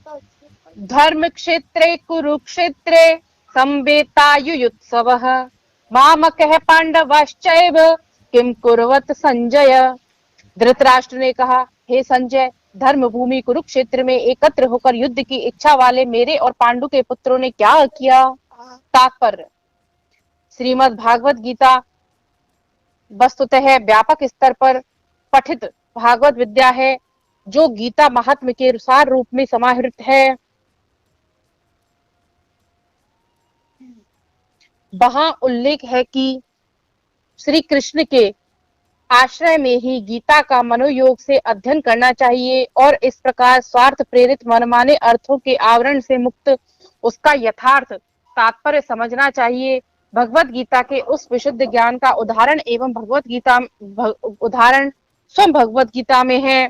धर्म क्षेत्रे कुरुक्षेत्रे संवेतायुयुत्सवः मामकः पांडवश्चैव किम कुर्वत संजय। धृतराष्ट्र ने कहा, हे संजय, धर्म भूमि कुरुक्षेत्र में एकत्र होकर युद्ध की इच्छा वाले मेरे और पांडु के पुत्रों ने क्या किया। तात्पर्य, श्रीमद् भागवत गीता वस्तुतः व्यापक स्तर पर पठित भागवत विद्या है, जो गीता महात्म्य के सार रूप में समाहृत है। वहां उल्लेख है कि श्री कृष्ण के आश्रय में ही गीता का मनोयोग से अध्ययन करना चाहिए और इस प्रकार स्वार्थ प्रेरित मनमाने अर्थों के आवरण से मुक्त उसका यथार्थ तात्पर्य समझना चाहिए। भगवत गीता के उस विशुद्ध ज्ञान का उदाहरण एवं उदाहरण स्वयं भगवत गीता में है।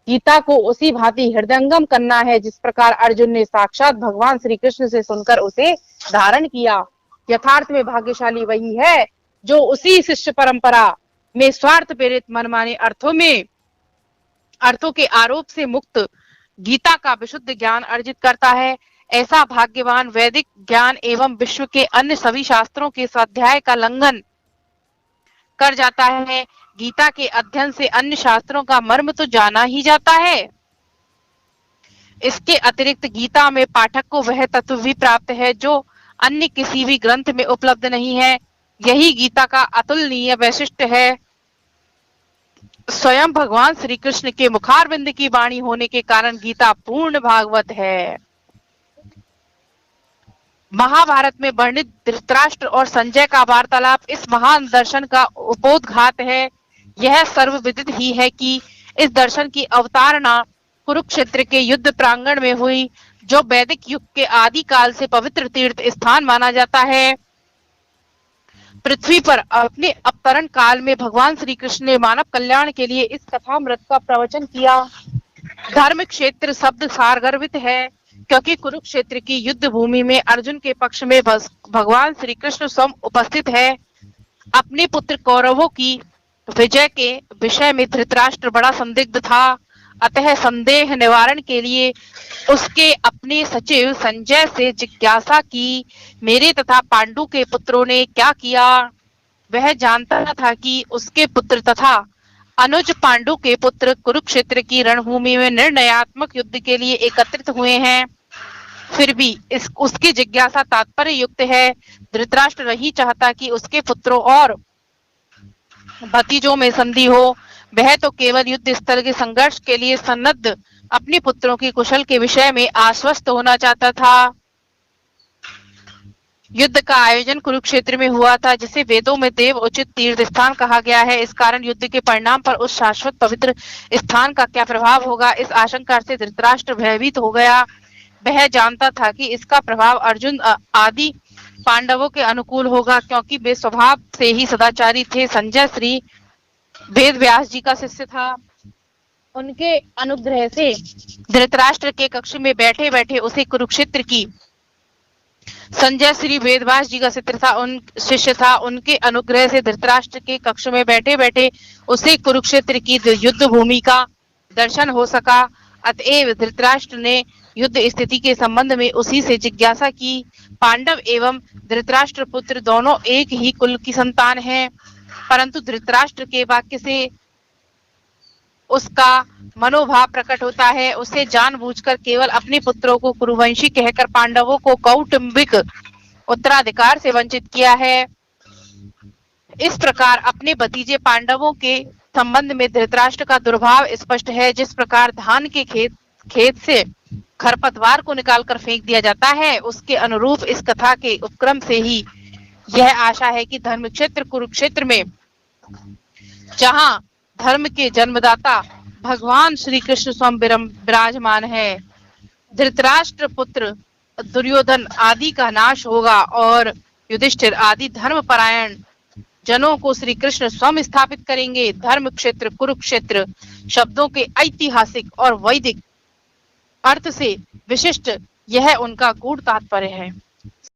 गीता को उसी भांति हृदयंगम करना है जिस प्रकार अर्जुन ने साक्षात भगवान श्री कृष्ण से सुनकर उसे धारण किया। यथार्थ में भाग्यशाली वही है जो उसी शिष्य परंपरा में स्वार्थ प्रेरित मनमाने अर्थों के आरोप से मुक्त गीता का विशुद्ध ज्ञान अर्जित करता है। ऐसा भाग्यवान वैदिक ज्ञान एवं विश्व के अन्य सभी शास्त्रों के स्वाध्याय का उल्लंघन कर जाता है। गीता के अध्ययन से अन्य शास्त्रों का मर्म तो जाना ही जाता है। इसके अतिरिक्त गीता में पाठक को वह तत्व भी प्राप्त है जो अन्य किसी भी ग्रंथ में उपलब्ध नहीं है। यही गीता का अतुलनीय वैशिष्ट्य है। स्वयं भगवान श्री कृष्ण के मुखारविंद की वाणी होने के कारण गीता पूर्ण भागवत है। महाभारत में वर्णित धृतराष्ट्र और संजय का वार्तालाप इस महान दर्शन का उपोद्घात है। यह सर्वविदित ही है कि इस दर्शन की अवतारणा कुरुक्षेत्र के युद्ध प्रांगण में हुई, जो वैदिक युग के आदि काल से पवित्र तीर्थ स्थान माना जाता है। पृथ्वी पर अपने अवतरण काल में भगवान श्री कृष्ण ने मानव कल्याण के लिए इस कथामृत का प्रवचन किया। धर्म क्षेत्र शब्द सारगर्भित है, क्योंकि कुरुक्षेत्र की युद्ध भूमि में अर्जुन के पक्ष में भगवान श्री कृष्ण स्वयं उपस्थित है। अपने पुत्र कौरवों की विजय के विषय में धृतराष्ट्र बड़ा संदिग्ध था, अतः संदेह निवारण के लिए उसके अपने सचिव संजय से जिज्ञासा की, मेरे तथा पांडु के पुत्रों ने क्या किया। वह जानता था कि उसके पुत्र तथा अनुज पांडु के पुत्र कुरुक्षेत्र की रणभूमि में निर्णयात्मक युद्ध के लिए एकत्रित हुए हैं। फिर भी उसकी जिज्ञासा तात्पर्य युक्त है। धृतराष्ट्र नहीं चाहता कि उसके पुत्रों और भतीजों में संधि हो। वह तो केवल युद्ध स्थल के संघर्ष के लिए सन्नद्ध अपने पुत्रों की कुशल के विषय में आश्वस्त होना चाहता था। युद्ध का आयोजन कुरुक्षेत्र में हुआ था, जिसे वेदों में देव उचित तीर्थ स्थान कहा गया है। इस कारण युद्ध के परिणाम पर उस शाश्वत पवित्र स्थान का क्या प्रभाव होगा, इस आशंका से धृतराष्ट्र भयभीत हो गया। वह जानता था कि इसका प्रभाव अर्जुन आदि पांडवों के अनुकूल होगा, क्योंकि वे स्वभाव से ही सदाचारी थे। संजय श्री वेद व्यास जी का शिष्य था। उनके अनुग्रह से धृतराष्ट्र के कक्ष में बैठे बैठे उसे कुरुक्षेत्र की संजय श्री वेदव्यास जी का शिष्य था। उनके अनुग्रह से धृतराष्ट्र के कक्ष में बैठे बैठे उसे कुरुक्षेत्र की युद्ध भूमि का दर्शन हो सका। अतएव धृतराष्ट्र ने युद्ध स्थिति के संबंध में उसी से जिज्ञासा की। पांडव एवं धृतराष्ट्र पुत्र दोनों एक ही कुल की संतान हैं, परंतु धृतराष्ट्र के वाक्य से उसका मनोभाव प्रकट होता है। उसे जानबूझकर केवल अपने पुत्रों को कुरुवंशी कहकर पांडवों को कौटुंबिक उत्तराधिकार से वंचित किया है। इस प्रकार अपने भतीजे पांडवों के संबंध में धृतराष्ट्र का दुर्भाव स्पष्ट है। जिस प्रकार धान के खेत से खरपतवार को निकालकर फेंक दिया जाता है, उसके अनुरूप इस कथा के उपक्रम से ही यह आशा है कि धर्म क्षेत्र कुरुक्षेत्र में, जहां धर्म के जन्मदाता भगवान श्री कृष्ण स्वयं विराजमान है, धृतराष्ट्र पुत्र दुर्योधन आदि का नाश होगा और युधिष्ठिर आदि धर्मपरायण जनों को श्री कृष्ण स्वयं स्थापित करेंगे। धर्म क्षेत्र कुरुक्षेत्र शब्दों के ऐतिहासिक और वैदिक अर्थ से विशिष्ट यह उनका गूढ़ तात्पर्य है।